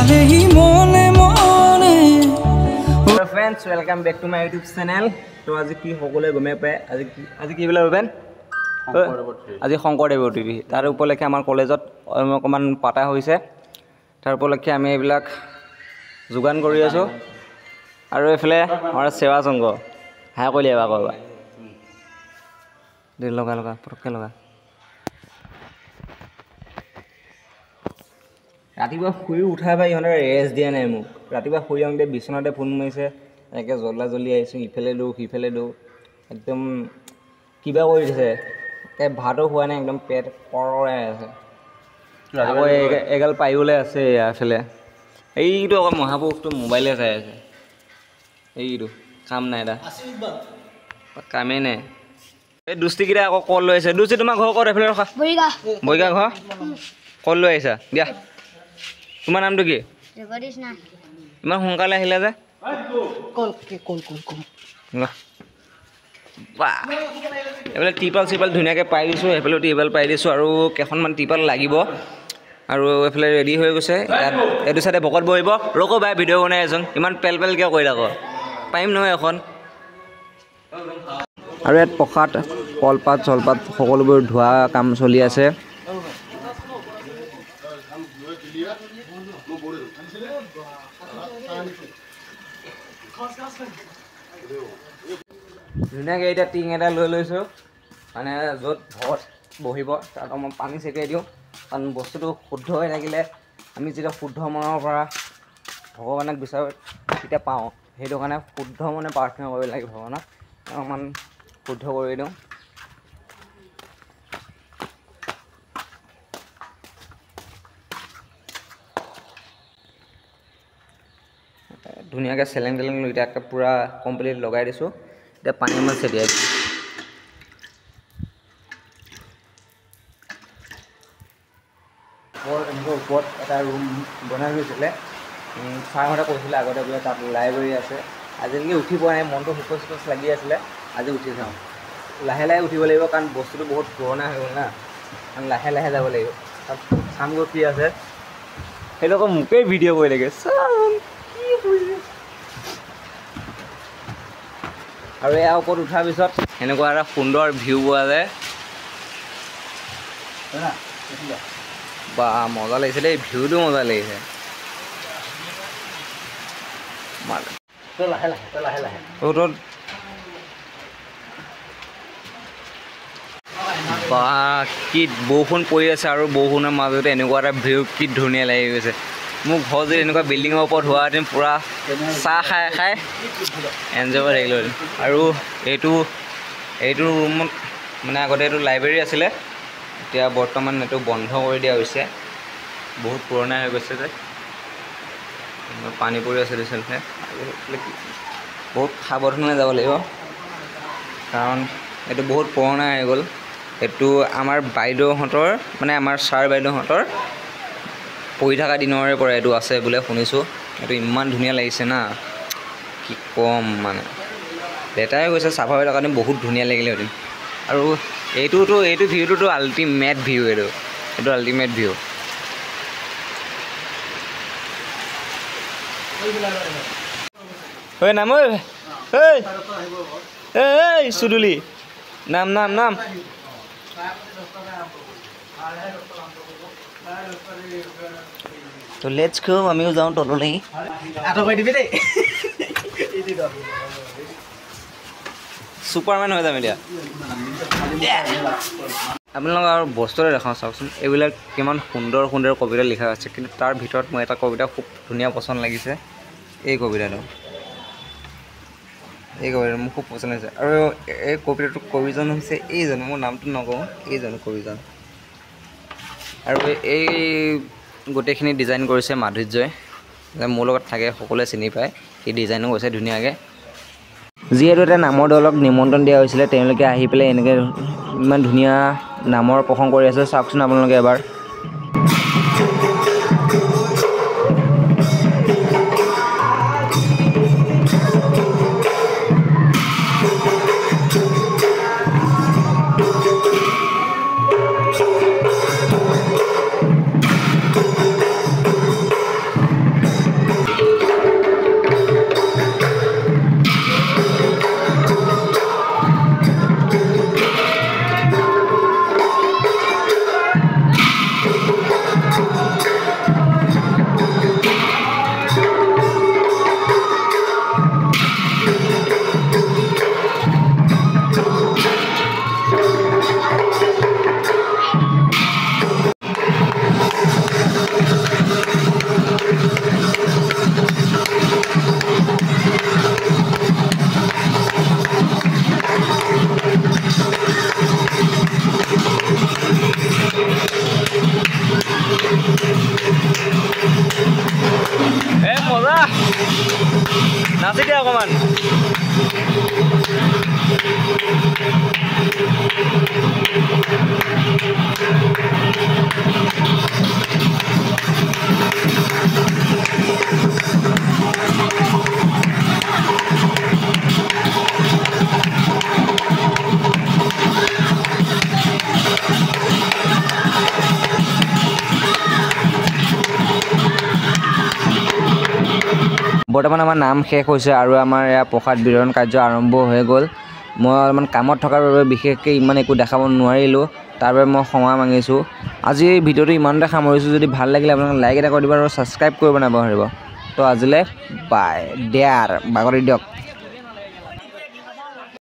Hello friends, welcome back to my YouTube channel. So আজি কি সকলে গমে পায় আজি কি বলে হবেন আজি শংকৰদেৱ তিথি তাৰ উপলক্ষে আমাৰ কলেজত অকমান পাতা হৈছে তাৰ উপলক্ষে আমি এইবিলাক যোগান কৰি আছো আৰু এফালে আমাৰ সেৱা সংঘ হাই কইলে বা কবা দিল লগা পৰকে লগা ৰাতিপুৱা শুই উঠাই পাই ইহঁতে ৰেষ্ট দিয়া নাই মোক ৰাতিপুৱা শুই আহোঁতে বিছনাতে ফোন মাৰিছে এনেকৈ জ্বলা জ্বলি আহিছোঁ ইফালে দৌ সিফালে দৌ একদম কিবা কৰি দিছে ভাতো খোৱা নাই একদম পেট পৰাই আছে আকৌ এগাল পাৰিবলৈ আছে এফালে এইটো আকৌ মহাপুৰুষটো মোবাইলে চাই আছে এইটো কাম নাই দা কামেই নাই এই দুষ্টিকেইটা আকৌ কল লৈ আহিছে দুষ্টি তোমাৰ ঘৰ ক'ত এফালে ৰখা বৈগা ঘৰ কল লৈ আহিছা দিয়া তোমাৰ নামটো কি ইমান সোনকালে আহিলা যে এইফালে টিপাল চিপাল ধুনীয়াকৈ পাই দিছোঁ সেইফালেও টিপাল পাই দিছোঁ আৰু কেইখনমান টিপাল লাগিব আৰু এইফালে ৰেডি হৈ গৈছে ইয়াত এইটো চাইডে ভকত বহিব ৰ'কো বাই ভিডিঅ' বনাই আছোঁ ইমান পেলপেলকৈ কৈ থাকোঁ পাৰিম নহয় এখন আৰু ইয়াত প্ৰসাদ কলপাত চলপাত সকলোবোৰ ধোৱা কাম চলি আছে ধুনীয়াকৈ এতিয়া টিং এটা লৈ লৈছোঁ মানে য'ত ভকত বহিব তাত মই পানী ছটিয়াই দিওঁ কাৰণ বস্তুটো শুদ্ধ হৈ থাকিলে আমি যেতিয়া শুদ্ধ মনৰ পৰা ভগৱানক বিচাৰোঁ তেতিয়া পাওঁ সেইটো কাৰণে শুদ্ধ মনে প্ৰাৰ্থনা কৰিব লাগে ভগৱানক অকণমান শুদ্ধ কৰি দিওঁ ধুনীয়াকৈ চেলেং টেলেং লৈ এতিয়া পূৰা কমপ্লিট লগাই দিছোঁ এতিয়া পানী অকণমান ছটিয়াই দিছোঁ এনেকৈ ওপৰত এটা ৰুম বনাই হৈছিলে ছাৰহঁতে কৈছিলে আগতে বোলে তাত লাইব্ৰেৰী আছে আজিলৈকে উঠি পোৱা নাই মনটো সুকচ লাগি আছিলে আজি উঠি যাওঁ লাহে লাহে উঠিব লাগিব কাৰণ বস্তুটো বহুত পুৰণা হৈ গ'ল না কাৰণ লাহে লাহে যাব লাগিব তাত চামগৈ কি আছে সেইটো আকৌ মোকেই ভিডিঅ' কৰি লাগে আৰু ইয়াৰ ওপৰত উঠাৰ পিছত এনেকুৱা এটা সুন্দৰ ভিউ পোৱা যায় বা মজা লাগিছে দেই ভিউটো মজা লাগিছে বা কি বৰষুণ পৰি আছে আৰু বৰষুণৰ মাজতে এনেকুৱা এটা ভিউ কি ধুনীয়া লাগি গৈছে মোৰ ঘৰ যদি এনেকুৱা বিল্ডিঙৰ ওপৰত হোৱাহেঁতেন পূৰা চাহ খাই খাই এনজয় কৰি থাকিলোঁ আৰু এইটো ৰুমত মানে আগতে এইটো লাইব্ৰেৰী আছিলে এতিয়া বৰ্তমান এইটো বন্ধ কৰি দিয়া হৈছে বহুত পুৰণা হৈ গৈছে যে পানী পৰি আছে দিছে বহুত সাৱধানে যাব লাগিব কাৰণ এইটো বহুত পুৰণা হৈ গ'ল এইটো আমাৰ বাইদেউহঁতৰ মানে আমাৰ ছাৰ বাইদেউহঁতৰ পঢ়ি থকা দিনৰে পৰা এইটো আছে বোলে শুনিছোঁ এইটো ইমান ধুনীয়া লাগিছে না কি ক'ম মানে লেতেৰাই গৈছে চাফা হৈ থকা কাৰণে বহুত ধুনীয়া লাগিলে এদিন আৰু এইটো ভিউটোতো আল্টিমেট ভিউ এইটো আল্টিমেট ভিউ ঐ নাম ঐ চুদুলি নাম তো লেটছ গো আমিও যাওঁ তললৈ ছুপাৰমেন হৈ যাম এতিয়া আপোনালোকক আৰু বস্তু এটা দেখাওঁ চাওকচোন এইবিলাক কিমান সুন্দৰ কবিতা লিখা আছে কিন্তু তাৰ ভিতৰত মই এটা কবিতা খুব ধুনীয়া পচন্দ লাগিছে এই কবিতাটো মোৰ খুব পচন্দ হৈছে আৰু এই কবিতাটোৰ কবিজন হৈছে এইজন মোৰ নামটো নকওঁ এইজন কবিজন আৰু এই গোটেইখিনি ডিজাইন কৰিছে মাধুৰ্যই মোৰ লগত থাকে সকলোৱে চিনি পায় সি ডিজাইনো কৰিছে ধুনীয়াকৈ যিহেতু এটা নামৰ দলক নিমন্ত্ৰণ দিয়া হৈছিলে তেওঁলোকে আহি পেলাই এনেকৈ ইমান ধুনীয়া নামৰ প্ৰসংগ কৰি আছে চাওকচোন আপোনালোকে এবাৰ নাচি দিয়া অকণমান বৰ্তমান আমাৰ নাম শেষ হৈছে আৰু আমাৰ ইয়াৰ প্ৰসাদ বিতৰণ কাৰ্য আৰম্ভ হৈ গ'ল মই অলপমান কামত থকাৰ বাবে বিশেষকৈ ইমান একো দেখাব নোৱাৰিলোঁ তাৰ বাবে মই ক্ষমা মাগিছোঁ আজি এই ভিডিঅ'টো ইমানতে সামৰিছোঁ যদি ভাল লাগিলে আপোনালোকে লাইক এটা কৰি দিব আৰু ছাবস্ক্ৰাইব কৰিব নাপাহৰিব তো আজিলৈ বাই দেয়াৰ বাগৰি দিয়ক